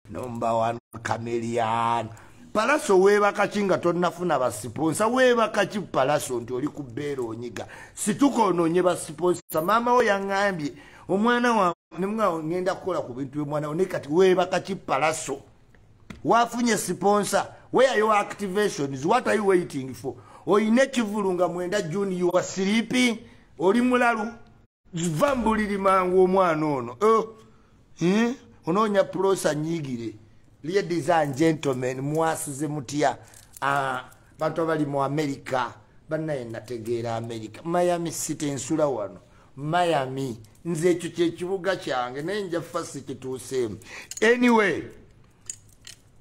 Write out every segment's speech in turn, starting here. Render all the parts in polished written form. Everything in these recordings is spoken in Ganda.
Number one, Chameleon. Palaso weba kachinga tonafuna ba sponsor weba kachi palaso nti oli kubero onyiga situko ononye ba sponsor mama o yangambye omwana wa nemwa ngenda kukola ku bintu mwana onekati weba kachi palaso wafunye sponsor where your activations what are you waiting for oyine kivulunga mwenda June you are sleeping oli mulalu vambuliri mangu omwana ono ononya prosa nyigire. Ladies and gentlemen, mwasize mutia bantu abali mu America banaye nategeera America Miami City ensula wano Miami nze ekyo kye kibuga kyange nenja fasi kituuseemu. Anyway,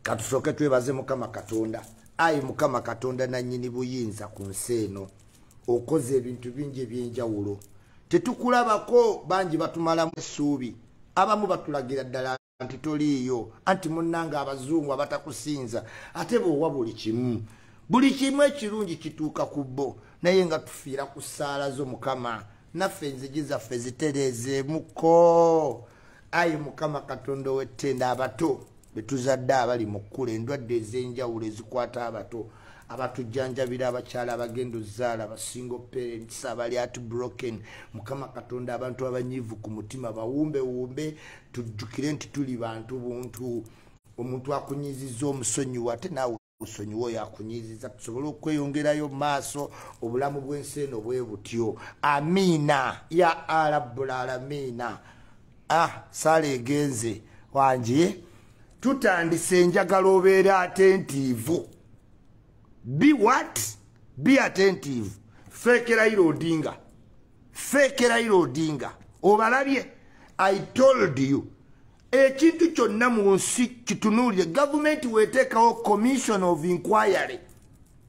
katusooke twebaze Mukama Katonda. Ayi Mukama Katonda nannyini buyinza ku nsi eno okoze ebintu bingi ebyenjawulo tetukulabako bangi batumalamu essuubi abamu batulagira ddala anti toliyo anti munnanga abazungu abatakusinza ate bowa buli kimu ekirungi kituuka ku bo naye nga tufiira ku ssaala zo Mukama naffe enzigi zaffe zitereezeemuko. Ayi Mukama Katonda ow'ettenda abato betuzadde abali mu kkula endwadde ez'enjawulo ezikwata abato abatujjanjabira abakyala abagenda ozaala abasingle parents abali at broken Mukama Katonda abantu abanyivu ku mutima bawumbe tujjukire nti tuli bantu buntu omuntu akunyiziza omusonyiwa ate naawe osonyiwa oyo akunyiziza tusobole okweyongerayo maaso obulamu bw'ensi eno bwe butyo. Amiina ya Alabudde alamina. Saala egenze wangi tutandise enjagala obeere attentive. Be what? Be attentive. Fake Raila Odinga. Obalabye? I told you. Ekintu kyonna mu nsi kitunuulire. Government weteekawo commission of inquiry.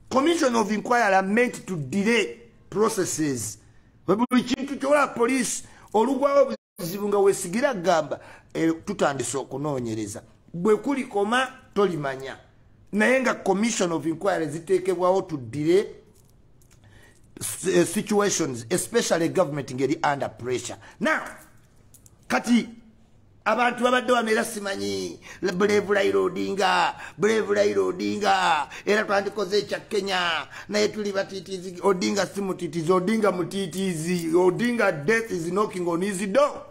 Commission of inquiry are meant to delay processes. Buli kintu kyola police olugwawo buzibu nga weesigira gamba tutandise okunoonyereza. Bwe kulikoma tolimanya. Naye nga commission of inquiry ziteekebwawo to delay situations, especially government ngeri under pressure. Now, kati abantu babadde wano simanyi brave Raila Odinga era twandikoze ekya Kenya naye tuli batitizi Odinga si mutitizi Odinga mutitizi Odinga death is knocking on his door.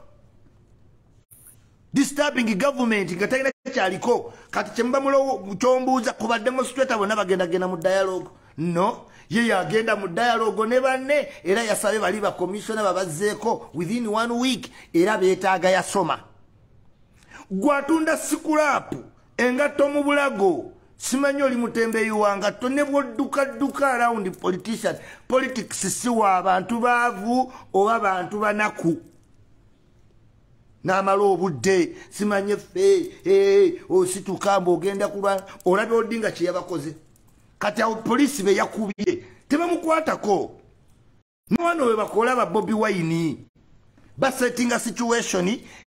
Disturbing government nga talina kyaliko kati kyemba mulo kyombuuza ku bademonstrator bonna bagenda mu dialogue. No, ye yagenda mu dialogue ne banne era yasabe bali ba commissioner babazzeeko within 1 week era beetaaga yasoma. Gwatunda sikulapu engatto mu bulago simanyi oli mutembeeyi wanga tonne bwodduka around politician. Politics si wa abantu baavu oba bantu banaku. Namala obudde simanye ffe ositukambo ogenda kulwana olabye Odinga kye yabakoze kati awo poliisi be yakubye tebamukwatako n'wano we bakola ba Bobi Wine basettinga situation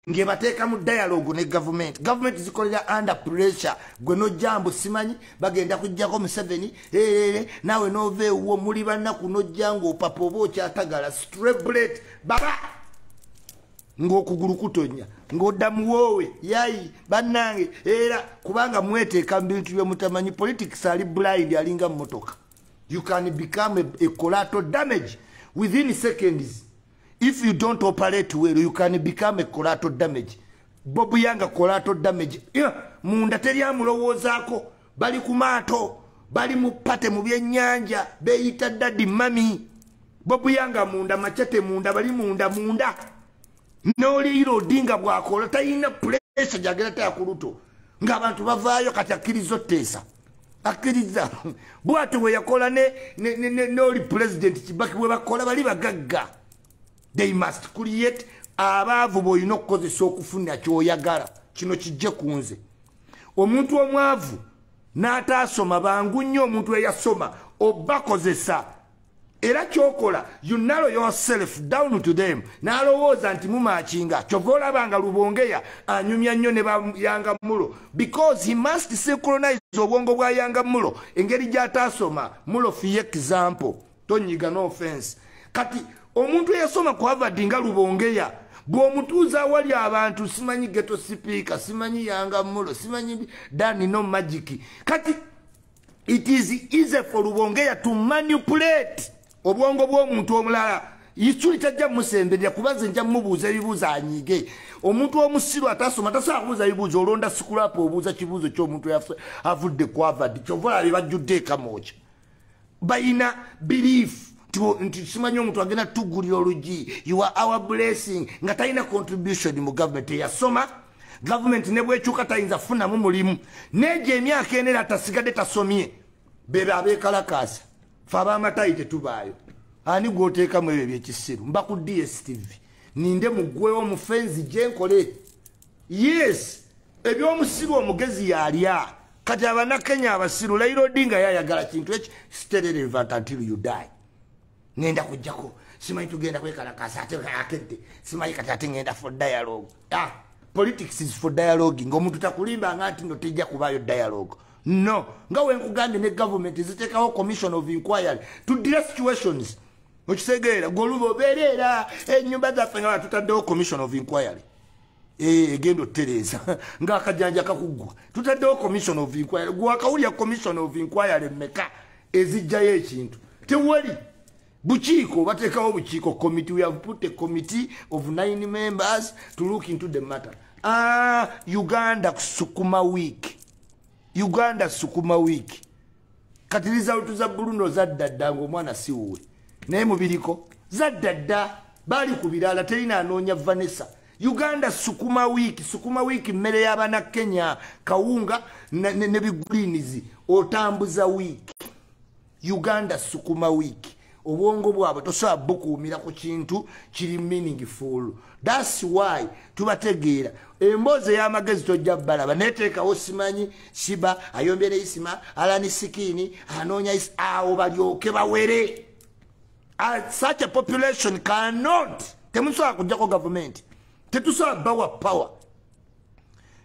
ng'ebateeka mu dialogue ne government zikolera under pressure gwe nojjambo simanyi bagenda kujjako Museveni naawe nova ewuwo muli bannaku nojjango opapa oba okyatagala straight bullet baba ng'okugulu kutonya ng'oddamu woowe yayi bannange era kubanga mweteeka mu bintu by'omutamanyi politics ali blind alinga mmotoka. You can become a collateral damage within seconds. If you don't operate well, you can become a collateral damage. Bobi yanga collateral damage. Munda teri amulowoozaako bali ku maato bali mu pate mu byennyanja beeyita daddy mami. Bobi yanga munda machete munda bali munda. Noli Odinga bwakola tayina pressure jagera tayakuluto ng'abantu bavaayo kati akkirizo teesa akkiriza bwatu we yakola noli president Kibaki bwe bakola bali bagagga. They must create abaavu boyina okukozesa okufuna kyoyagala kino kijje ku nze. Omuntu omwavu n'ataasoma bangu nnyo omuntu eyasoma obakozesa. Era kyokola you narrow yourself down to them n'alowooza nti mumaakinga kyova olabanga Lubongeya anyumya nnyo ne bayanga mulo because he must synchronize obwongo bwa yanga mulo engeri gy'ataasoma mulo for example tonyiga no offense kati omuntu eyasoma ku Harvard nga Lubongeya bw'omutuuza awali abantu simanyi geto sipiika simanyi yanga mulo simanyi dani no magic kati it is easy for Lubongeya to manipulate obwongo bw'omuntu omulala Iculi tajja musemberera kubaze nja mubuuza ebibuuzo anyiige omuntu omusiru atasoma tasobola kubuuza ebibuuzo olonda sikulapu obuuza kibuuzo ky'omuntu avudde ku Harvard kyova bajjudde ekamoja bayina belief nti simanyi omuntu agenda tugulira olugi you are our blessing nga talina contribution mu government eyasoma government ne bwekyuka tayinza funamu mulimu neje emyaka enera tasigadde tasomye bebe abeekalakaasa fe ab'amatayi tetubaayo ani gwoteekamu ebyo ebyekisiru mba ku DSTV ninde muggwewo mufenzi gyenkole yes eby'omusiru omugezi yalya kati abanakenya abasiru Raila Odinga yayagala kintu eki still relevant until you die ngenda kujjako simanyi tugenda kwekalakaasa ate akedde simanyi kati ate ngenda for dialogue politics is for dialogue ng'omuntu takulimba nga nti no tejja kubaayo dialogue no nga wenkugambye ne government ziteekawo commission of inquiry to deal situations okisegeera goluba obeerera ennyumba zaffe nga tutaddewo commission of inquiry egenda ottereeza ng'akajanja kakuggwa tutaddewo commission of inquiry gwakawulya commission of inquiry mmeka ezijjayo ekintu tewali bukiiko bateekawo bukiiko committee we have put a committee of 9 members to look into the matter Uganda sukuma week kati result za Bruno zaddadda ng'omwana si wuwe naye mubiriko zaddadda bali ku birala terina anoonya Vanessa Uganda sukuma week mmere y'abana Kenya kawunga ne bigulinizi otambuza week Uganda sukuma week obwongo bwabwe tosobola bukuumira ku kintu kiri meaningful that's why tubategeera emboozi y'amagezi tojja balaba neteekawo simanyi siba ayombere isima alani sikini anoonya awo balyoke bawere such a population cannot temusobola kujjako government tetusobola bawa power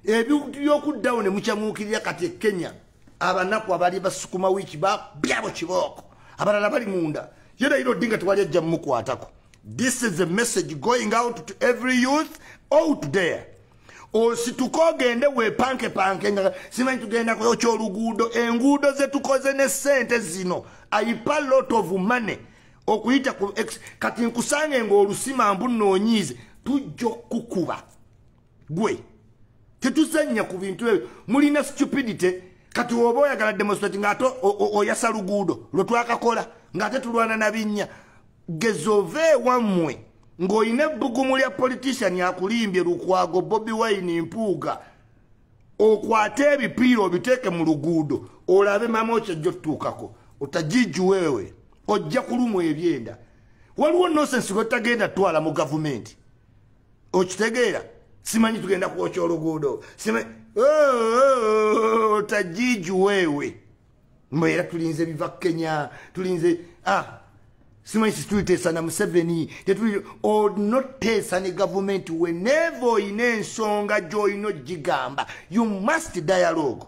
ebintu by'okuddawo ne mukyamuukirira kati Kenya abanaku abali basukuma wiiki byabo kibooko abalala bali munda yera iro dinga twali ajja mukwatako this is a message going out to every youth out thereositukogende we panke nga simanyi tugenda ko kyoluguudo enguudo ze tukoze ne sente zino I pay a lot of money okuyita ku kati nkusange ng'olusima mbunoonyize tujja kukuba gwe tetuzanya ku bintu ebyo mulina stupidity kati oba oyagala demonstrate ng'ate oyasa luguudo lwe twakakola ng'ate tulwana na binnya gezove wammwe ng'olina ebbugumu lya politician akulimbye Lukwago Bobi Wine Mpuuga okwate ebipiira obiteeke mu luguudo olabe mama okyajja otutuukako otajiju wewe ojja kulumwa ebyenda waliwo nonsense gwetagenda twala mu gavumenti okitegeera simanyi tugenda kwokya oluguudo simanyi tajiju wewe mbeera tulinze biva Kenya tulinze simanyi situliteesa na Museveni onoteesa ne gavumenti whenever oyina ensonga gy'olina ogigamba you must dialogue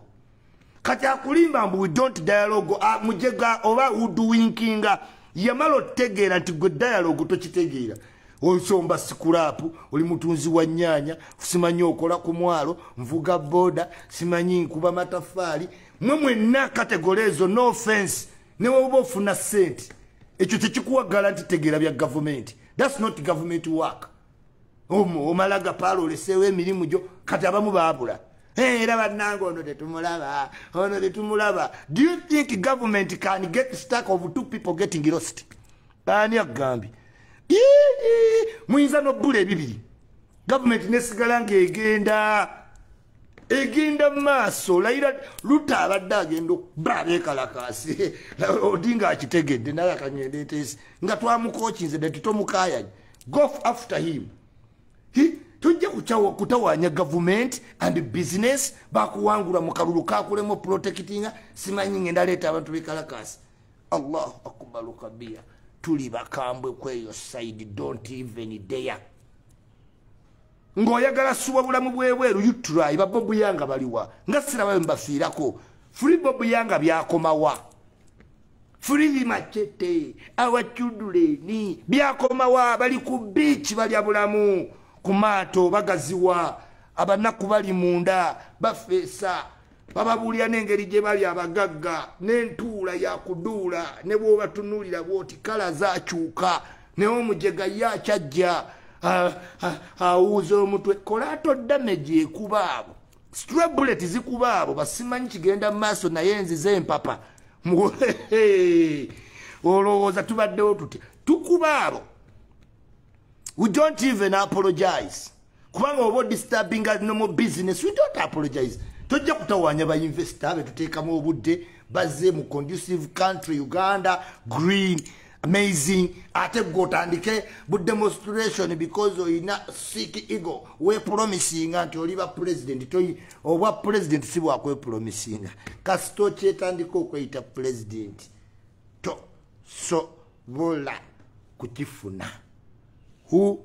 kati akulimba mbu we don't dialogue mujega oba uduwinkinga yamala otegeera nti gwe dialogue tokitegeera osomba sikulapu oli mutunzi wa nnyanya simanyi okola ku mwalo nvuga boda simanyi nkuba mataffaali mwenna kategole ezo no offense ne woba ofuna sente ekyo tekikuwagala nti tegeera bya gavumenti that's not government work omalaga paalo oleseewo emirimu gyo kati abamu baabula era bannange ono tetumulaba do you think government can get stuck of 2 people getting lost ani agambye muyinza nobbula ebibiri gavumenti nesigala ng'egenda maaso Raila Luta abadde agenda okuba abeekalakaasi Odinga akitegedde naye akanyendeeteesi nga twamukokinze ne tutomukayanya go after him tujja kutawaanya government and business bakuwangula mu kalulu kakulemu protectinga simanyi ngenda leeta abantu beekalakaasi Allahu akbaru kabira tuli bakambwe kweyo side don't even dare ng'oyagala suwa bulamu bwebweru you try babobu yanga baliwa nga sirabayo mbafiirako free bobu yanga byakomawa free machete awachuduleni byakomawa bali ku beach balya bulamu ku maato bagaziwa abanaku bali munda bafeesa bababuulira n'engeri gye bali abagagga n'entuula yakuduula ne bw'obatunuulira bw'oti kala zaakyuka naye omujega ye akyajja awuuza omutwe kolaato damage ekuba abo stray bullet zikuba abo basimanyi kigenda mu maaso naye nzize empapa olowooza tubaddewo tutya tukuba abo. We don't even apologize. Kubanga obo disturbing normal business, we don't apologize. Tojja kutawanya ba investor be tuteekamu obudde bazze mu conducive country Uganda, green, amazing. Ate gotandike bu demonstration because oyina sick ego. We promising anti oliba president toyi oba president sibwa kwe promising. Kasito chetandiko kwita president. To so bola kukifuna. Who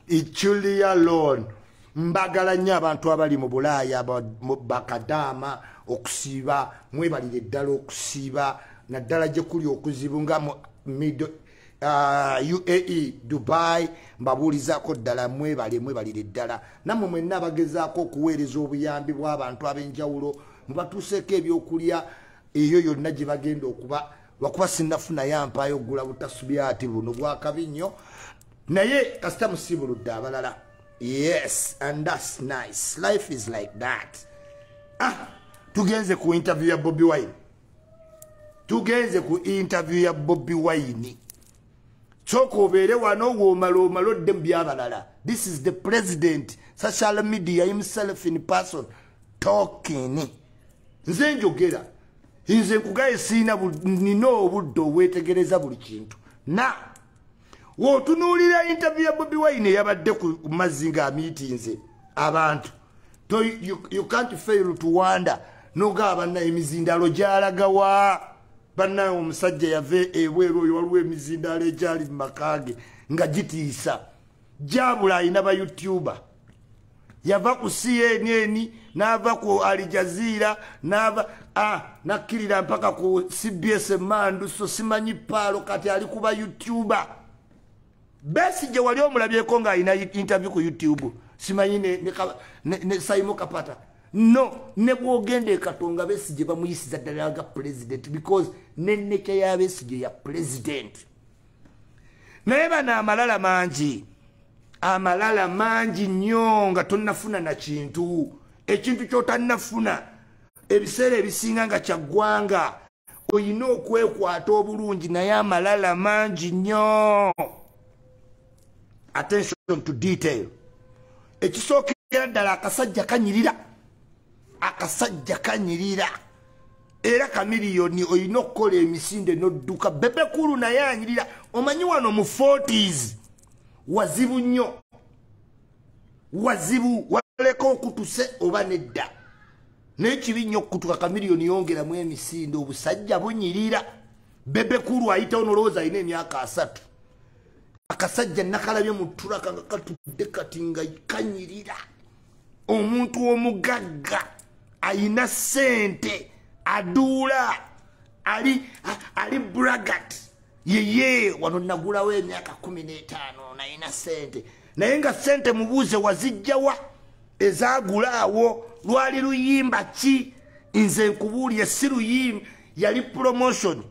Iculi alone mbagala nnyo abantu abali mu Bulaaya bakadaama okusiiba mwebalire ddala okusiiba naddala gye kuli okuzibunga mu UAE Dubai mbabuulizaako ddala mwebalire ddala nammwe mwenna abagezaako okuweereza obuyambi bw'abantu ab'enjawulo mubatuuseeko ebyokulya eyo yonna gye bagenda okuba wakuba sinnafuna yampaayo ogula butasubya ati buno bwakabi nnyo naye kasita musibuludde abalala. Yes, and that's nice. Life is like that. Tugenze ku interview ya Bobi Wine. Tugenze ku interview ya Bobi Wine. Choko obere wano woomalo dem byabalala. This is the president, social media himself in person talking. Nze njogera. Nze nkugaye sina nino obudde obwetegereza buli kintu. Na wotunuulira interview ya Bobi Wine yabadde ku mazinga meetings abantu. You can't fail to wonder. Noga abanna emizindalo gyalagawa. Banna omusajja yave ebweru oyo waliwo emizindalo egyali mu makage nga gitiisa. Jabula ayina ba YouTuber. Yava ku CNN n'ava ku Al Jazeera n'ava nakkirira mpaka ku CBS Mandu so simanyi paalo kati ali kuba YouTuber. Besigye wali omulabyeko nga alina interview ku YouTube simanyi ne Simon Kapata. No, ne bwogende Katonga Besigye bamuyisiza ddala ga president because nennecha ya Besigye ya president. Naye bana amalala mangi nnyo nga tonnafuna na kintu ekintu kyotannafuna ebiseera ebisinga nga kyaggwanga oyina okwekwata obulungi naye amalala mangi nnyo. Attention to detail. Ekisookera ddala akasajja kanyirira era kamiliyoni oyina okukola emisinde n'odduka Bebe kulu naye anyirira. Omanyi wano mu 40s wazibu nnyo waleko okutuse oba nedda n'ekibi nnyo okutuka kamiliyoni yongeramu emisinde obusajja bunyirira. Bebe kulu ayita onolowooza alina emyaka 3 akasajja nakalabye mu ttulaka nga katudde kati nga kanyirira. Omuntu omugagga ayina ssente aduula ali bragat yeye wano nagulawo emyaka 15 nayina ssente naye nga ssente mubuuze wazijjawa ezaagulaawo lwali luyimba ki? Nze nkubuulye si luyimba yali promotion.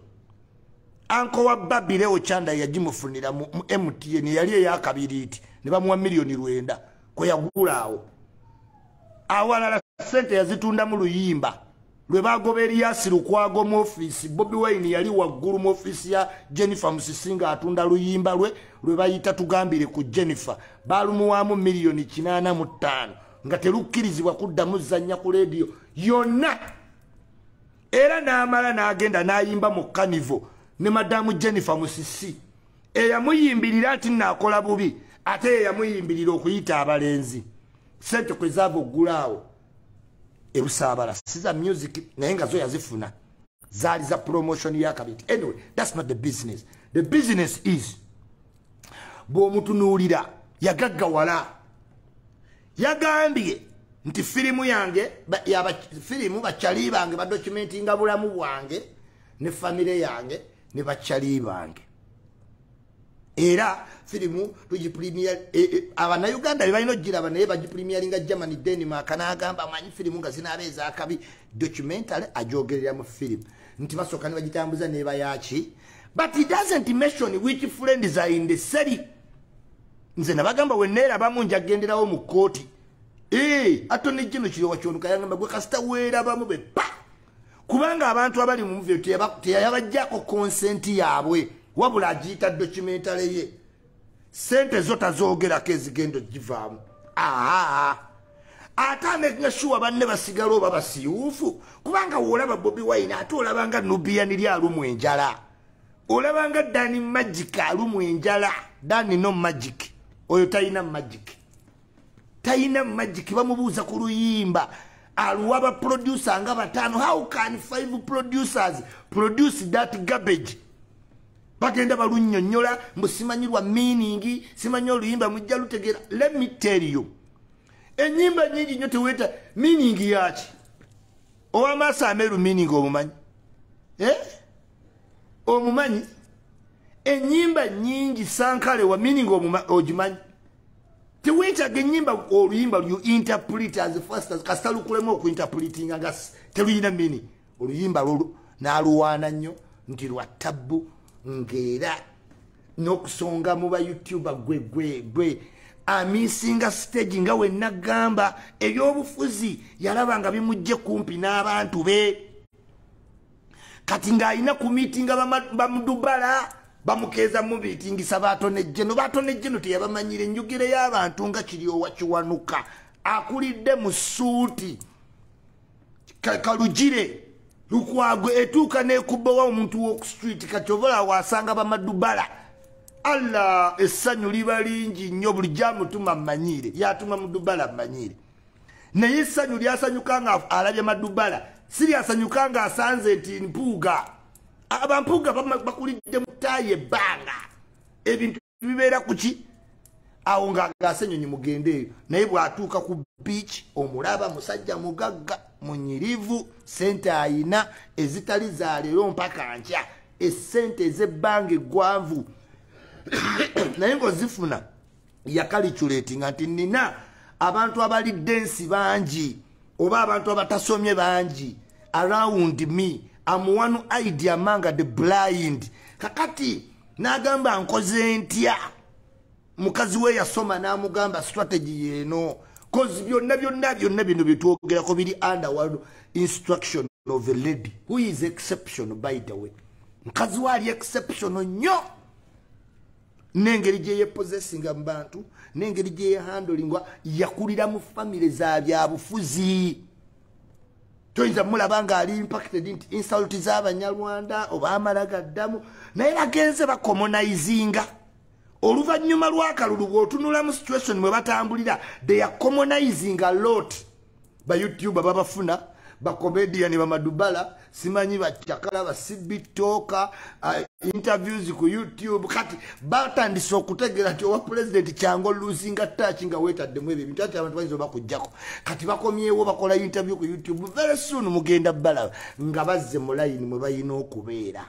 Anko wa Babi leo chanda yajimufunira mu MTN yali eyakabiriiti ne bamuwa miliyoni 9 ko yagulaawo. Awalala ssente yazitunda mu luyimba lwe bagoberi yasiru kwago mu office. Bobi Wine yali waggulu mu office ya Jennifer Musisinga atunda luyimba lwe bayita tugambire ku Jennifer balumuwamu miliyoni 85 nga terukkirizibwa kuddamu zanya ku radio yonna. Era n'amala n'agenda n'ayimba mu Carnival ne madamu Jennifer Musisi eyamuyimbirira nti naakola bubi ate eyamuyimbirira okuyita abalenzi. Sente kwe zaava oggulaawo ebusaabala siza music naye nga zo yazifuna zaali za promotion ya kabiti. Anyway, that's not the business. The business is bw'omutunuulira yagaggawala yagambye nti firimu yange firimu bakyali bange badocumentinga bulamu bwange ne famire yange ne bakyali bange era filimu tugipremier abana Uganda balina ogiraba naye bagipremieringa Germany Denmark n'agamba amanyi filimu nga zinabeeza akabi documentary ajogerera mu filimu nti basooka ne bagitambuza neba yaki but he doesn't mention which friends are in the city nze nabagamba wenneerabamu njagenderawo mu kooti atone jino kiri wakyonuka yangamba gwe kasita weerabamu be pa kubanga abantu abali mu movie teyabajjako consent yaabwe wabula agiyita documentary ye sente zo tazoogerako ezigendo givaamu ate amaking sure banne basigala oba basiyuufu kubanga woolaba Bobi Wine ate olabanga Nubian ly alumu enjala olabanga Dani Magic alumu enjala Dani no magic oyo talina magic bamubuuza ku luyimba aluwaba producer nga batano how can 5 producers produce that garbage bagenda balunnyonnyola mbusimanyirwa meaning simanyi oluyimba mujja lutegeera let me tell you enyimba nyingi nnyo teweeta meaning yaki owamaaso ameru meaning omumanyi omumanyi enyimba nyingi sankale wa meaning ogimanyi teweetaga enyimba oluyimba you interpret as first as kasita lukulemu okuinterpretinga nga teluyina meaning oluyimba n'aluwaana nnyo nti lwa tabbu ngera n'okusonga mu ba YouTuber gwe amisinga stage nga we nagamba ebyobufuzi yalaba nga bimujje kumpi n'abantu be kati ng'alina ku meetinga bamudubala bamukeeza mu bitingisa batonejjeno teyabamanyire enjogere y'abantu nga kiryowa kiwanuka akulidde mu suuti kalugire lukwagwe etuuka n'ekubbawa omuntu w'oku street kati obola wasanga bamadubala Allah essanyu liba lingi nnyo buli gyamutuma mmanyire yatuma mudubala mmanyire naye essanyu lyasanyuka nga alabye madubala si lyasanyuka nga asanze nti mpuuga abampuuga bakulidde mutaayi ebbanga ebintu bibeera kuki awo ng'agasenyonyi mugendeeyo naye bw'atuuka ku beach omulaba musajja mugagga munyirivu sente ayina ezitali za leero mpaka nkya essente ez'ebbanga eggwanvu naye ng'ozifuna yakaliculetinga nti nina abantu abalidde ensi bangi oba abantu abatasomye bangi around me I'm one idea among the blind kakati n'agamba nkoze ntya mukazi we yasoma n'amugamba strategy yeno cause byonna bino byetwogerako biri under one instruction of a lady who is exceptional by the way mukazi we ali exceptional nnyo n'engeri gye yepossessinga mu bantu n'engeri gye yehandlingwa yakulira mu famire za byabufuzi toyinza mulaba nga ali impacted nti insult z'abanyarwanda oba amalagaddamu naye bagenze bacommonizinga oluvannyuma lw'akalulu bw'otunula mu situation mwe batambulira they are commonizing a lot ba YouTube babafuna ba comedian bamadubala simanyi bachakala ba sibitoka interviews ku YouTube kati batandise okutegera nti owa president kyango losing touch nga wetadde mu ebyo bintu ati abantu bayizo bakujjako kati bakomyewo bakola interview ku YouTube very soon mugenda bala nga bazze mu line mwe bayina okubeera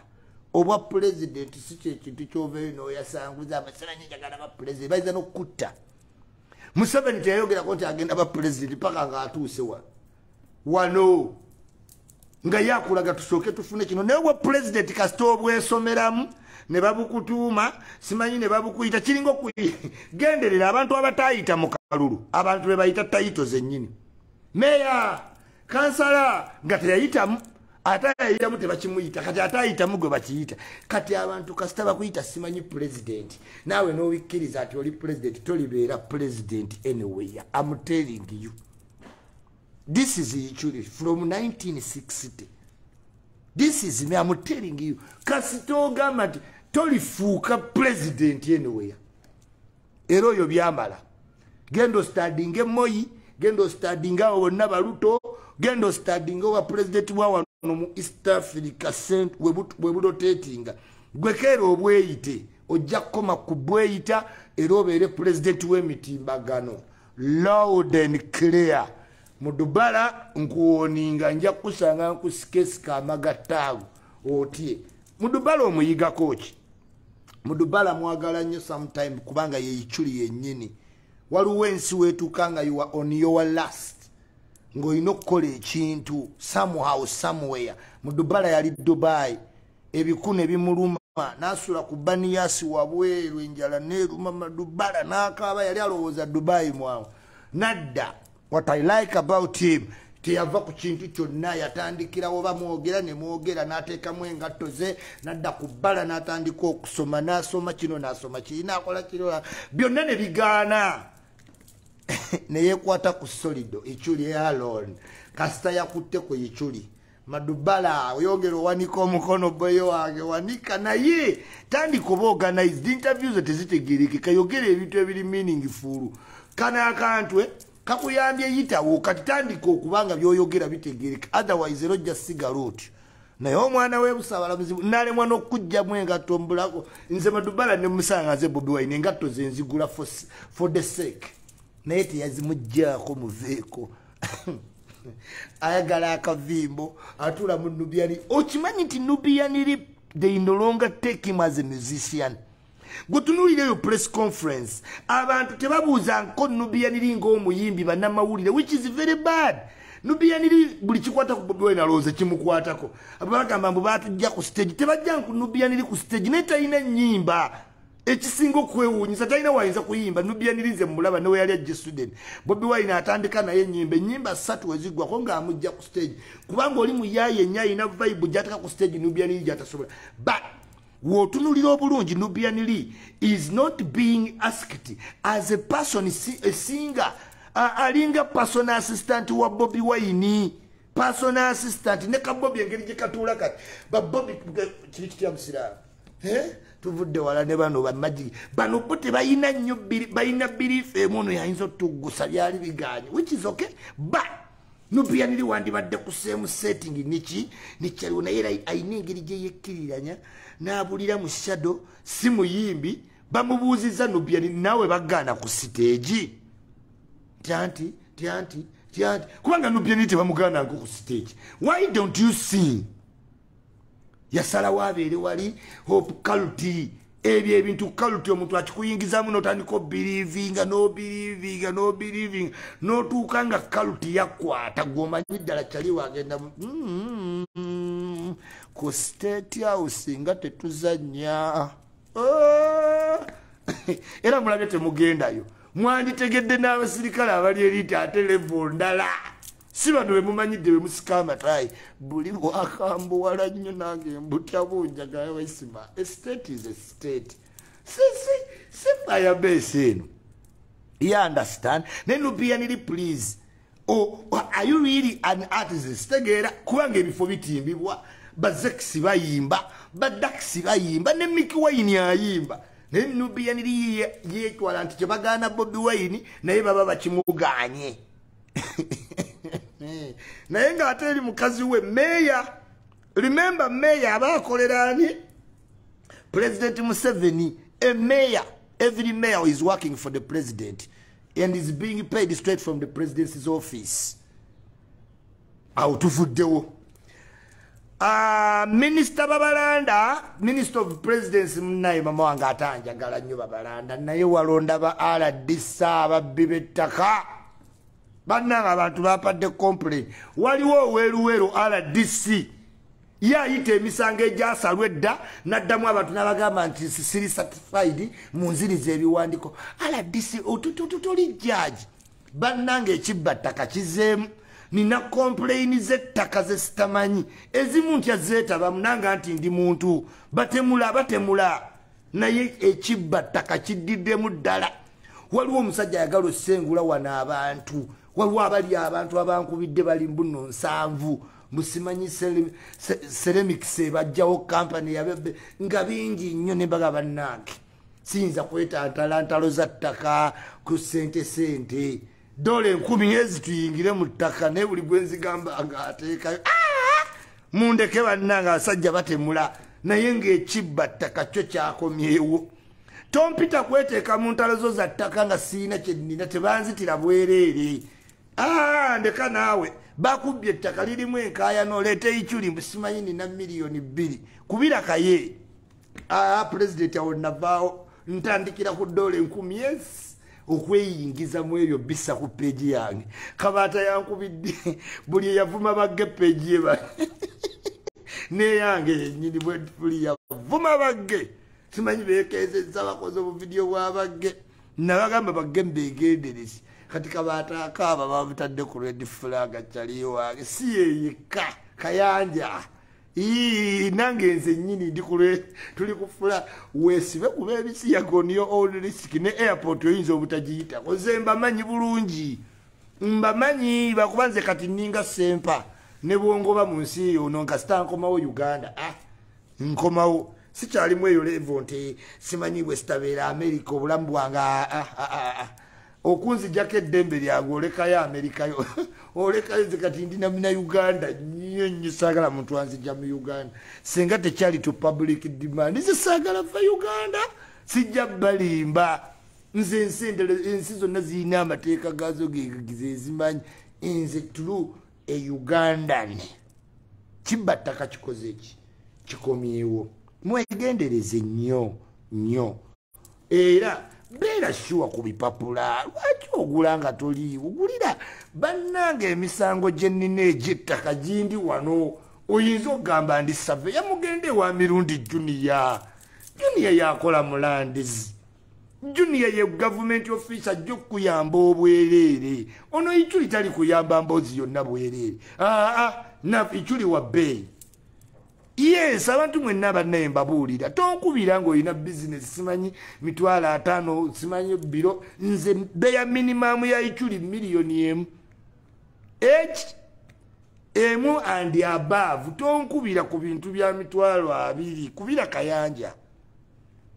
obwa president si kye kintu kyove no yasanguza abasala njagala ba president bayiza n'okutta Museveni teyayogera ko nti agenda ba president paka nga atuuse wano nga yakulaga tusooke tufune kino naye bwa president kasita obwesomeramu ne babukutuuma simanyi ne babukuyita kiringa okugenderera abantu abatayita mu kalulu abantu be bayita tayito zennyini meya kansala nga teyayitamu atayitamu tebakimuyita kati atayitamu gwe bakiyita kati abantu kasita bakuyita simanyi president naawe n'owikkiriza ati oli president tolibeera president anywhere I'm telling you. This is Iculi from 1960. This is me, I'm telling you. Kasito gama tolifuuka president anywhere. Ero yo byambala. Gendo studying Moi, gendo studying wonna Baluto, gendo studying wa president wa wano East Africa sent webudotatinga. Gwekero obweyite, ojja koma ku bweyita era obeere president w'emitimbagano. Loud and clear. Mudubala nkuwoninga nja kusanga nkusikesika amagattaago otie mudubala omuyiga koki Mudubala mwagala nnyo sometime kubanga ye Iculi yennyini. Waliwo ensi weetuuka you are on your last. Ng'olina okukola ekintu somehow somewhere. Mudubala yali Dubai. Ebikune bimuluma n'asula ku baniyasi wabweru enjala n'eruma Mudubala n'akaaba yali alowooza Dubai mwawo. Nadda. What I like about him, teyava ku kintu kyonna yatandikirawo bamwogera ne mwogera n'ateekamu engatto ze nadda ku bbala n'atandika okusoma n'asoma kino n'asoma kiri n'akola kino byonna ne bigaana ne yeekwata ku solido Iculi alone kasita yakutte ku Iculi Madubala oyogera owanika omukono boyo wange wanika naye tandika oba organized interviews tezitegerekeka yogera ebintu ebiri meaningful kana akantwe kakuyambye yitawo kati tandika okubanga byoyogera bitegereka otherwise rojja sigaroot naye omwana w'ebusabalamuzi nalemwa n'okujjamu engatto mbulako nze Madubala ne musanga nze Bobi Wine engatto ze nzigula for the sake naye teyazimugjaako muveeko ayagala akavimbo atula mu Nubiani okimanyi nti Nubiani they no longer take him as a musician. Gutunulire yo press conference abantu tebabuuza nko Nubiani ng'omuyimbi bannamawulire which is very bad. Nubiani buli kikwata ku Bobi Wine alowooza kimukwatako abagamba mbu batujja ku stage tebajja nku Nubiani ku stage naye talina nnyimba ekisinga okwewuunyisa talina wayinza kuyimba Nubiani nze mulaba newe yali ajja student Bobi Wine atandika naye ennyimba 3 weziggwako ng'amujja ku stage kubanga oli muyaye nnyo alina vibe gy'ataka ku stage Nubiani gy'atasobola but wotunulira obulungi Nubiani is not being asked as a person, a singer, alinga personal assistant wa Bobi Wine, personal assistant neka Bobi engeri gye katuula kati ba Bobi kiri kitya musira tuvudde wala ne bano bamagi bano bote bayina nnyo bayina belief emono yayinza otugusa byali biganye which is okay but Nubiani wandibadde ku same setting nikyaliwo naye ayina engeri gye yekkiriranya n'abulira mu shadow si muyimbi bamubuuziza Nubiani nawe bagaana ku stage tianti kubanga Nubiani tebamugaana ku stage why don't you sing yasala wabeere wali hope culti ebyo ebintu culti omuntu akikuyingizamu n'otandika believing n'otuuka nga culti yakwata gwomanyi ddala kyali wagenda ku state house nga tetuzannya era mulabye temugendayo mwanditegedde n'abasirikale abali eriti ate level ndala si bano be mumanyidde be musika amatayi buli bwakambuwala nnyo nange mbutya bunjagala waisima a state is a state si fire base eno you understand then Nubiani please are you really an artist tegeera kubanga ebifo bitimbibwa bazekisi bayimba badakisi bayimba ne Mickey Wine ayimba naye Nubiani yeetwala nti kyebagaana Bobi Wine naye baba bakimuganye naye ng'ate eri mukazi we meya remember meya abakolerani President Museveni a mayor every mayor is working for the president and is being paid straight from the presidency's office awo tuvuddewo Minister Babalanda, Minister of Presidency naye mama wange atanjagala nnyo Babalanda naye walonda ba RDC ababbi ttaka bannanga abantu bapadde complain waliwo oweruweru RDC yayita emisango egyasalwa edda naddamu abantu n'abagamba nti siri certified mu nziriza ebiwandiiko RDC otuli judge bannanga ekibba ttaka kizeemu nina complain z'ettaka ze sitamanyi ezimu ntya zeetaba munanga nti ndi muntu batemula naye ekibba ttaka kiddiddemu ddala waliwo omusajja ayagala osengula wano abantu waliwo abali abantu abankubidde bali mbuno 7 musimanyi ceramics ebajjawo company ya Bebe nga bingi nnyo ne baga bannange siyinza kwetantala ntalo za ttaka ku sente dole 10 ezituyingire mu ttaka ne buli gwenzigamba nga ateekayo mundeke bannanga asajja batemula naye ng'ekibba ttaka kyo kyakomyewo tompita kweteeka mu ntalo zo za ttaka nga siina kyennina tebanzitira bwereere ndeka naawe bakubbye ettaka lirimu enkaayano oleeta Iculi mbusimanyi nina miliyoni 2 kubira kaye president awo navaawo ntandikira ku $10,000 yes okweyingiza mu ebyo bisa ku peegi yange kabaata yankubidde buli eyavuma bagge peegi ye neyange yenyini buli yavuma bagge simanyi bekezeza bakoze obuvidiyo bwabagge nabagamba bagge mbegenderezi kati kabaata akaaba babutadde ku red flag akyaliyo wange si yeyeka kayanja nange nze nyini ndikule tuli kufula wesibe kuba ebisi yagoniyo all risk ne airport oyinza obutagiyita koze mbamanyi bulungi mbamanyi bakubanze kati ninga sempa ne bwongoba mu nsi ono nga sitankomawo Uganda nkomawo sikyalimu eyo level nti simanyi bwesitabeera America obulamu bwange okunzijjako eddembe lyange olekayo Amerikayo olekayo nze kati ndina mina Uganda nnyo saagala muntu anzijja mu Uganda singa tekyali to public demand nze saagala fa Uganda sijja balimba nze ensi zonna zirina amateeka gaazo gegize ezimanyi nze tulu e Ugandan kibattaka kikoze eki kikomyewo mwegendereze nnyo era beera shuwa ku bipapula lwaki ogula nga toli ogulira bannange emisango gye nnina egy'ettaka gindi wano oyinza okugamba ndi save yamugende wa mirundi juniya yakola mulandizi juniya ye government office ajja okuyamba obwereere ono Iculi tali kuyamba mboozi yonna bwereere Iculi wa bbeeyi yes abantu mwenna bannaye mbabuulira tonkubira ng'olina business simanyi $50,000 simanyi biro nze beya minimum ya Iculi $1,000,000 emu and above tonkubira ku bintu bya $20,000 kubira kayanja